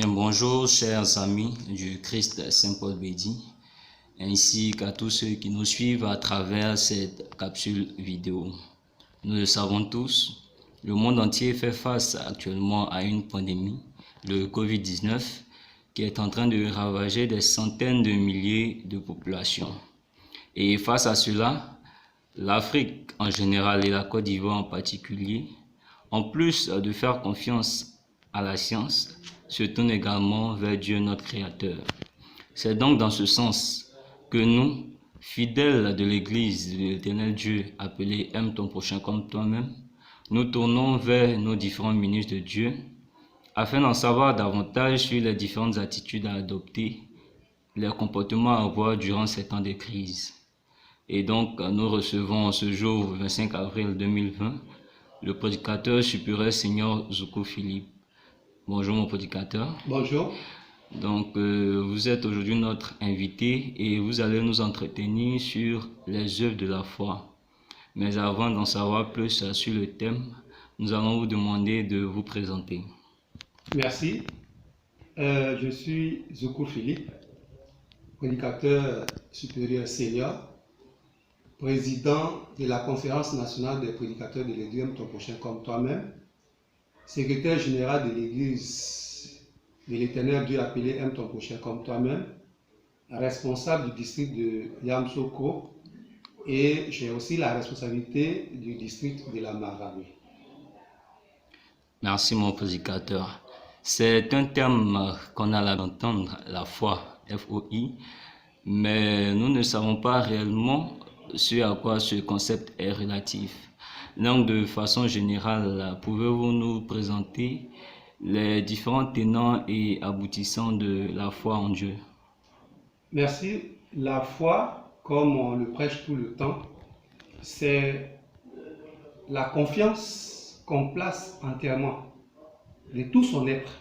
Bonjour chers amis du Christ Saint-Paul Bédi, ainsi qu'à tous ceux qui nous suivent à travers cette capsule vidéo. Nous le savons tous, le monde entier fait face actuellement à une pandémie, le Covid-19, qui est en train de ravager des centaines de milliers de populations. Et face à cela, l'Afrique en général et la Côte d'Ivoire en particulier, en plus de faire confiance à la science, se tourne également vers Dieu notre Créateur. C'est donc dans ce sens que nous, fidèles de l'Église de l'Éternel Dieu, appelé Aime ton prochain comme toi-même, nous tournons vers nos différents ministres de Dieu afin d'en savoir davantage sur les différentes attitudes à adopter, les comportements à avoir durant ces temps de crise. Et donc, nous recevons ce jour, 25 avril 2020, le prédicateur supérieur Seigneur Zoukou Philippe. Bonjour mon prédicateur. Bonjour. Donc vous êtes aujourd'hui notre invité et vous allez nous entretenir sur les œuvres de la foi. Mais avant d'en savoir plus sur le thème, nous allons vous demander de vous présenter. Merci. Je suis Zoukou Philippe, prédicateur supérieur senior, président de la Conférence nationale des prédicateurs de l'Église Aime ton prochain comme toi-même, secrétaire général de l'Église de l'Éternel Dieu appelé Aime ton prochain comme toi-même, responsable du district de Yamsoko, et j'ai aussi la responsabilité du district de la Marawi. Merci mon prédicateur. C'est un terme qu'on a là d'entendre, la foi, F-O-I, mais nous ne savons pas réellement ce à quoi ce concept est relatif. Donc, de façon générale, pouvez-vous nous présenter les différents tenants et aboutissants de la foi en Dieu? Merci. La foi, comme on le prêche tout le temps, c'est la confiance qu'on place entièrement de tout son être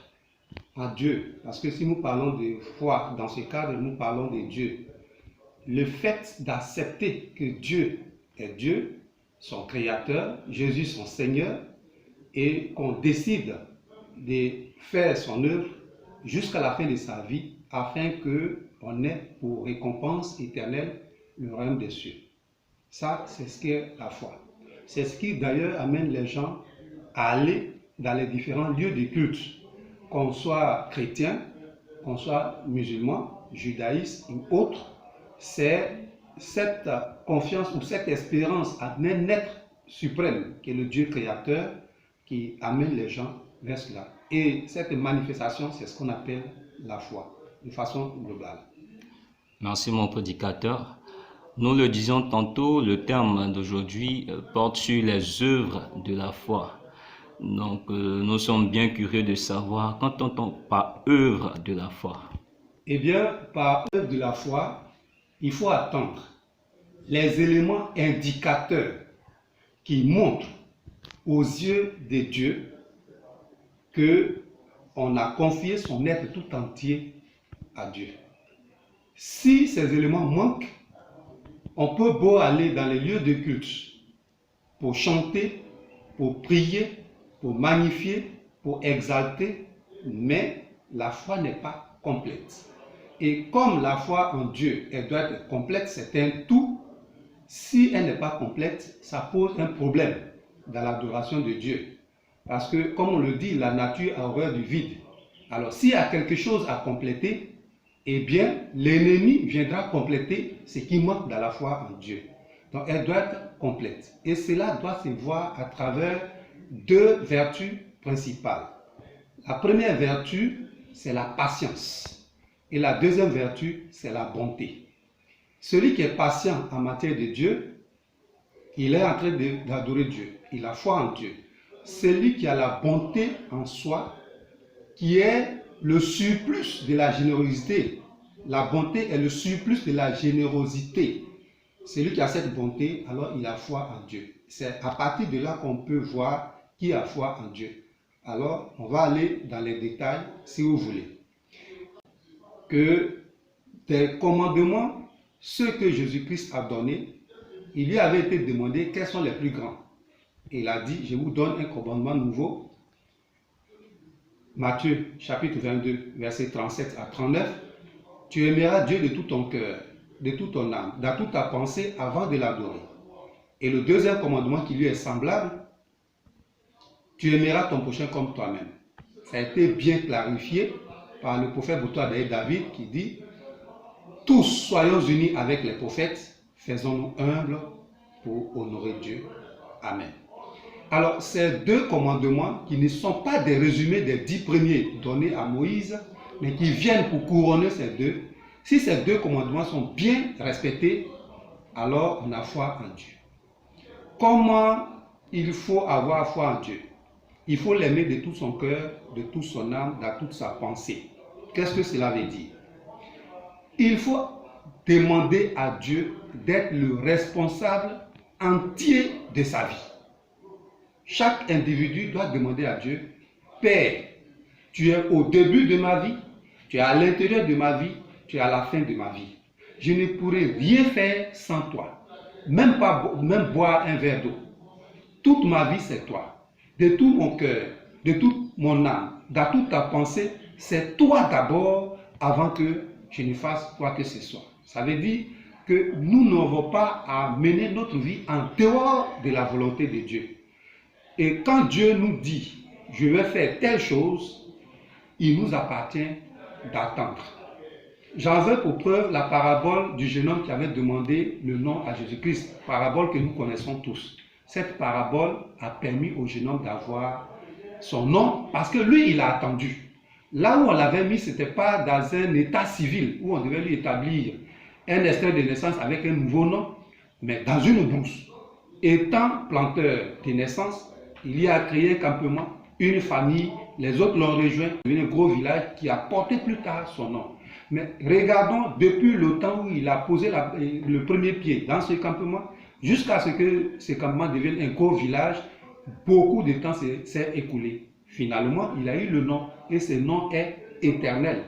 en Dieu. Parce que si nous parlons de foi, dans ce cadre, nous parlons de Dieu. Le fait d'accepter que Dieu est Dieu, son créateur, Jésus son Seigneur, et qu'on décide de faire son œuvre jusqu'à la fin de sa vie, afin qu'on ait pour récompense éternelle le royaume des cieux. Ça, c'est ce qu'est la foi. C'est ce qui d'ailleurs amène les gens à aller dans les différents lieux de culte, qu'on soit chrétien, qu'on soit musulman, judaïste ou autre. C'est cette confiance ou cette espérance en un être suprême qui est le Dieu créateur qui amène les gens vers cela. Et cette manifestation, c'est ce qu'on appelle la foi, de façon globale. Merci mon prédicateur. Nous le disions tantôt, le terme d'aujourd'hui porte sur les œuvres de la foi. Donc nous sommes bien curieux de savoir, qu'entend-on par œuvre de la foi? Eh bien, par œuvre de la foi, il faut attendre les éléments indicateurs qui montrent aux yeux de Dieu qu'on a confié son être tout entier à Dieu. Si ces éléments manquent, on peut beau aller dans les lieux de culte pour chanter, pour prier, pour magnifier, pour exalter, mais la foi n'est pas complète. Et comme la foi en Dieu, elle doit être complète, c'est un tout. Si elle n'est pas complète, ça pose un problème dans l'adoration de Dieu. Parce que, comme on le dit, la nature a horreur du vide. Alors, s'il y a quelque chose à compléter, eh bien, l'ennemi viendra compléter ce qui manque dans la foi en Dieu. Donc elle doit être complète. Et cela doit se voir à travers deux vertus principales. La première vertu, c'est la patience. Et la deuxième vertu, c'est la bonté. Celui qui est patient en matière de Dieu, il est en train d'adorer Dieu. Il a foi en Dieu. Celui qui a la bonté en soi, qui est le surplus de la générosité. La bonté est le surplus de la générosité. Celui qui a cette bonté, alors il a foi en Dieu. C'est à partir de là qu'on peut voir qui a foi en Dieu. Alors, on va aller dans les détails, si vous voulez. Que des commandements, ceux que Jésus-Christ a donnés, il lui avait été demandé quels sont les plus grands. Et il a dit, je vous donne un commandement nouveau. Matthieu, chapitre 22, versets 37 à 39. Tu aimeras Dieu de tout ton cœur, de toute ton âme, dans toute ta pensée avant de l'adorer. Et le deuxième commandement qui lui est semblable, tu aimeras ton prochain comme toi-même. Ça a été bien clarifié par le prophète David qui dit, tous soyons unis avec les prophètes, faisons-nous humbles pour honorer Dieu. Amen. Alors, ces deux commandements qui ne sont pas des résumés des 10 premiers donnés à Moïse, mais qui viennent pour couronner ces deux, si ces deux commandements sont bien respectés, alors on a foi en Dieu. Comment il faut avoir foi en Dieu? Il faut l'aimer de tout son cœur, de toute son âme, de toute sa pensée. Qu'est-ce que cela veut dire? Il faut demander à Dieu d'être le responsable entier de sa vie. Chaque individu doit demander à Dieu, Père, tu es au début de ma vie, tu es à l'intérieur de ma vie, tu es à la fin de ma vie. Je ne pourrai rien faire sans toi, même boire un verre d'eau. Toute ma vie, c'est toi. De tout mon cœur, de toute mon âme, dans toute ta pensée, c'est toi d'abord avant que je ne fasse quoi que ce soit. Ça veut dire que nous n'avons pas à mener notre vie en dehors de la volonté de Dieu. Et quand Dieu nous dit, je vais faire telle chose, il nous appartient d'attendre. J'en veux pour preuve la parabole du jeune homme qui avait demandé le nom à Jésus-Christ, parabole que nous connaissons tous. Cette parabole a permis au jeune homme d'avoir son nom parce que lui, il a attendu. Là où on l'avait mis, ce n'était pas dans un état civil où on devait lui établir un extrait de naissance avec un nouveau nom, mais dans une brousse. Étant planteur de naissance, il y a créé un campement, une famille, les autres l'ont rejoint, un gros village qui a porté plus tard son nom. Mais regardons depuis le temps où il a posé le premier pied dans ce campement, jusqu'à ce que ce campement devienne un gros village, beaucoup de temps s'est écoulé. Finalement, il a eu le nom et ce nom est éternel.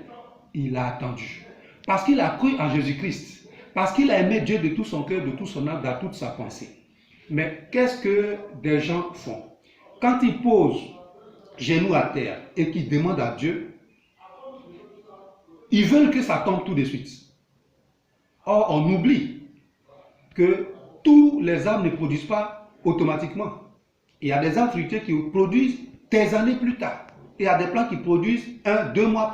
Il a attendu. Parce qu'il a cru en Jésus-Christ. Parce qu'il a aimé Dieu de tout son cœur, de tout son âme, dans toute sa pensée. Mais qu'est-ce que des gens font? Quand ils posent genoux à terre et qu'ils demandent à Dieu, ils veulent que ça tombe tout de suite. Or, on oublie que tous les arbres ne produisent pas automatiquement. Il y a des arbres fruitiers qui produisent des années plus tard. Il y a des plants qui produisent 1-2 mois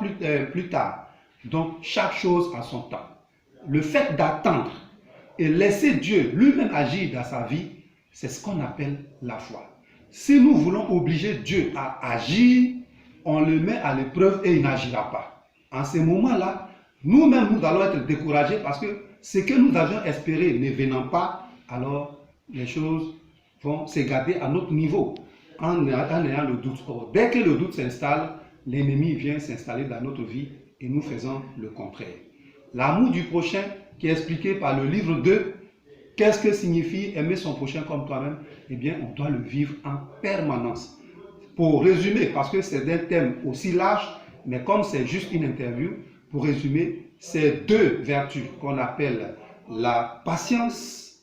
plus tard. Donc, chaque chose a son temps. Le fait d'attendre et laisser Dieu lui-même agir dans sa vie, c'est ce qu'on appelle la foi. Si nous voulons obliger Dieu à agir, on le met à l'épreuve et il n'agira pas. En ce moment-là, nous-mêmes, nous allons être découragés parce que ce que nous avions espéré ne venant pas, alors les choses vont s'égarer à notre niveau en ayant le doute. Or, dès que le doute s'installe, l'ennemi vient s'installer dans notre vie et nous faisons le contraire. L'amour du prochain qui est expliqué par le livre 2, qu'est-ce que signifie aimer son prochain comme toi-même? Eh bien, on doit le vivre en permanence. Pour résumer, parce que c'est un thème aussi large, mais comme c'est juste une interview, pour résumer, ces deux vertus qu'on appelle la patience,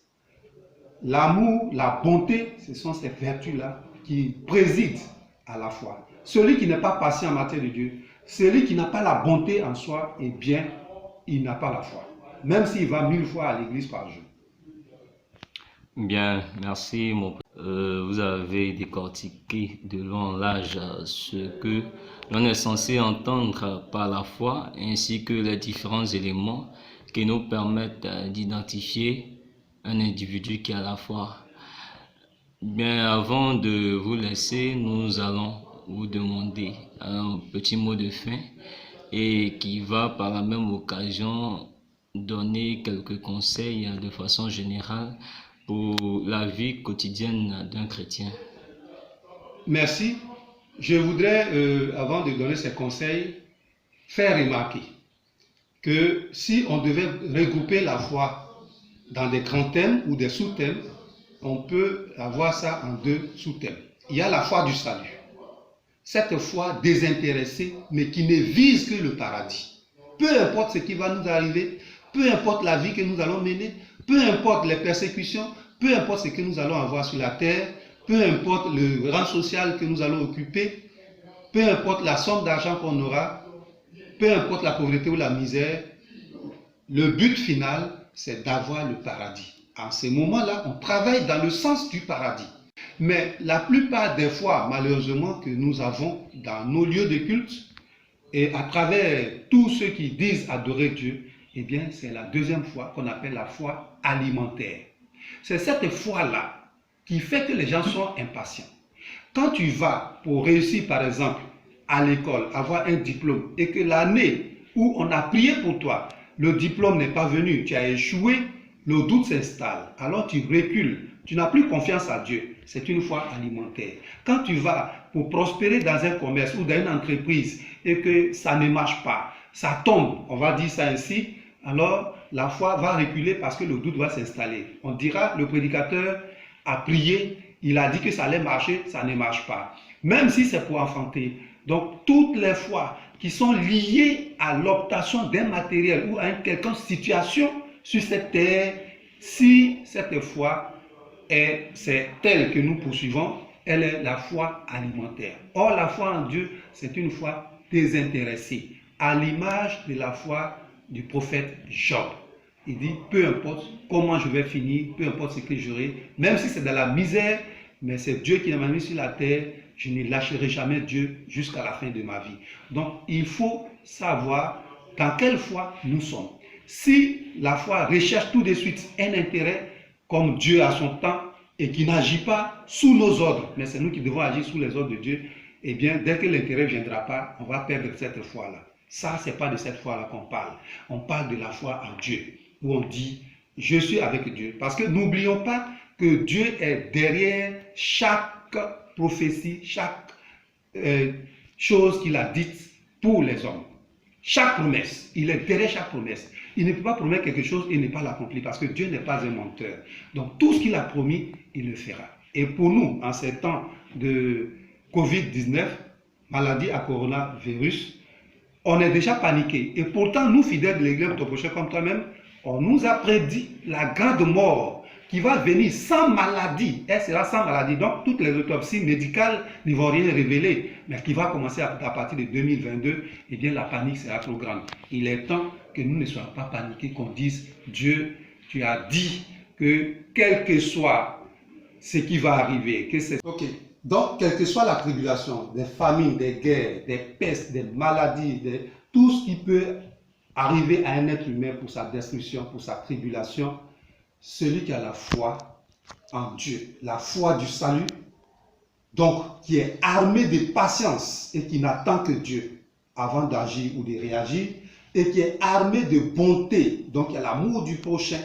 l'amour, la bonté, ce sont ces vertus-là qui président à la foi. Celui qui n'est pas patient en matière de Dieu, celui qui n'a pas la bonté en soi, eh bien, il n'a pas la foi. Même s'il va 1000 fois à l'église par jour. Bien, merci mon frère. Vous avez décortiqué de long en large ce que l'on est censé entendre par la foi, ainsi que les différents éléments qui nous permettent d'identifier un individu qui a la foi. Bien, avant de vous laisser, nous allons vous demander un petit mot de fin et qui va par la même occasion donner quelques conseils de façon générale pour la vie quotidienne d'un chrétien. Merci. Je voudrais, avant de donner ces conseils, faire remarquer que si on devait regrouper la foi dans des grands thèmes ou des sous-thèmes, on peut avoir ça en deux sous-thèmes. Il y a la foi du salut. Cette foi désintéressée, mais qui ne vise que le paradis. Peu importe ce qui va nous arriver, peu importe la vie que nous allons mener, peu importe les persécutions, peu importe ce que nous allons avoir sur la terre, peu importe le rang social que nous allons occuper, peu importe la somme d'argent qu'on aura, peu importe la pauvreté ou la misère, le but final, c'est d'avoir le paradis. En ces moments-là, on travaille dans le sens du paradis. Mais la plupart des fois, malheureusement, que nous avons dans nos lieux de culte, et à travers tous ceux qui disent adorer Dieu, eh bien, c'est la deuxième foi qu'on appelle la foi alimentaire. C'est cette foi-là qui fait que les gens sont impatients. Quand tu vas pour réussir, par exemple, à l'école, avoir un diplôme, et que l'année où on a prié pour toi, le diplôme n'est pas venu, tu as échoué, le doute s'installe. Alors tu recules, tu n'as plus confiance à Dieu. C'est une foi alimentaire. Quand tu vas pour prospérer dans un commerce ou dans une entreprise et que ça ne marche pas, ça tombe, on va dire ça ainsi, alors la foi va reculer parce que le doute va s'installer. On dira, le prédicateur a prié, il a dit que ça allait marcher, ça ne marche pas. Même si c'est pour enfanter. Donc, toutes les fois qui sont liées à l'obtention d'un matériel ou à une quelconque situation sur cette terre, si cette foi c'est telle que nous poursuivons, elle est la foi alimentaire. Or, la foi en Dieu, c'est une foi désintéressée, à l'image de la foi du prophète Job. Il dit, peu importe comment je vais finir, peu importe ce que j'aurai, même si c'est dans la misère, mais c'est Dieu qui m'a mis sur la terre, je ne lâcherai jamais Dieu jusqu'à la fin de ma vie. Donc, il faut savoir dans quelle foi nous sommes. Si la foi recherche tout de suite un intérêt, comme Dieu a son temps, et qui n'agit pas sous nos ordres, mais c'est nous qui devons agir sous les ordres de Dieu, eh bien, dès que l'intérêt ne viendra pas, on va perdre cette foi-là. Ça, ce n'est pas de cette foi-là qu'on parle. On parle de la foi en Dieu, où on dit, je suis avec Dieu. Parce que n'oublions pas que Dieu est derrière chaque prophétie, chaque chose qu'il a dite pour les hommes. Chaque promesse, il est derrière chaque promesse. Il ne peut pas promettre quelque chose et ne pas l'accomplir parce que Dieu n'est pas un menteur. Donc tout ce qu'il a promis, il le fera. Et pour nous, en ces temps de Covid-19, maladie à coronavirus, on est déjà paniqué. Et pourtant, nous, fidèles de l'Église, ton prochain comme toi-même, on nous a prédit la grande mort qui va venir sans maladie. Elle sera sans maladie. Donc, toutes les autopsies médicales ne vont rien révéler. Mais qui va commencer à partir de 2022, eh bien, la panique sera trop grande. Il est temps que nous ne soyons pas paniqués, qu'on dise, Dieu, tu as dit que quel que soit ce qui va arriver, que c'est... Ok. Donc, quelle que soit la tribulation, des famines, des guerres, des pestes, des maladies, tout ce qui peut arriver à un être humain pour sa destruction, pour sa tribulation, celui qui a la foi en Dieu, la foi du salut, donc qui est armé de patience et qui n'attend que Dieu avant d'agir ou de réagir, et qui est armé de bonté, donc il y a l'amour du prochain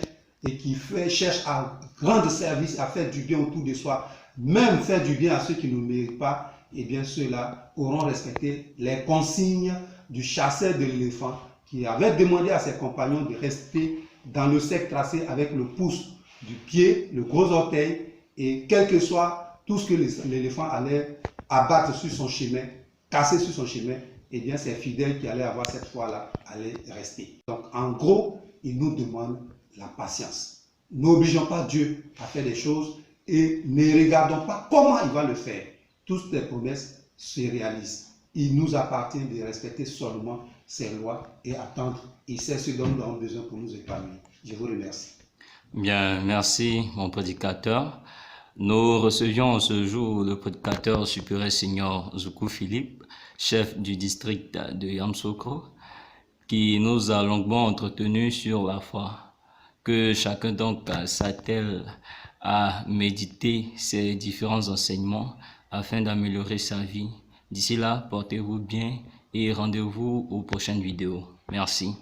et qui cherche à rendre service, à faire du bien autour de soi, même faire du bien à ceux qui ne méritent pas, et bien ceux-là auront respecté les consignes du chasseur de l'éléphant qui avait demandé à ses compagnons de rester dans le cercle tracé avec le pouce du pied, le gros orteil, et quel que soit tout ce que l'éléphant allait abattre sur son chemin, casser sur son chemin, eh bien ces fidèles qui allaient avoir cette foi-là allaient rester. Donc en gros, il nous demande la patience. N'obligeons pas Dieu à faire des choses et ne regardons pas comment il va le faire. Toutes les promesses se réalisent. Il nous appartient de respecter seulement ses lois et attendre. Et c'est ce dont nous avons besoin pour nous épanouir. Je vous remercie. Bien, merci mon prédicateur. Nous recevions en ce jour le prédicateur supérieur senior Zoukou Philippe, chef du district de Yamoussoukro, qui nous a longuement entretenu sur la foi. Que chacun donc s'attelle à méditer ces différents enseignements afin d'améliorer sa vie. D'ici là, portez-vous bien et rendez-vous aux prochaines vidéos. Merci.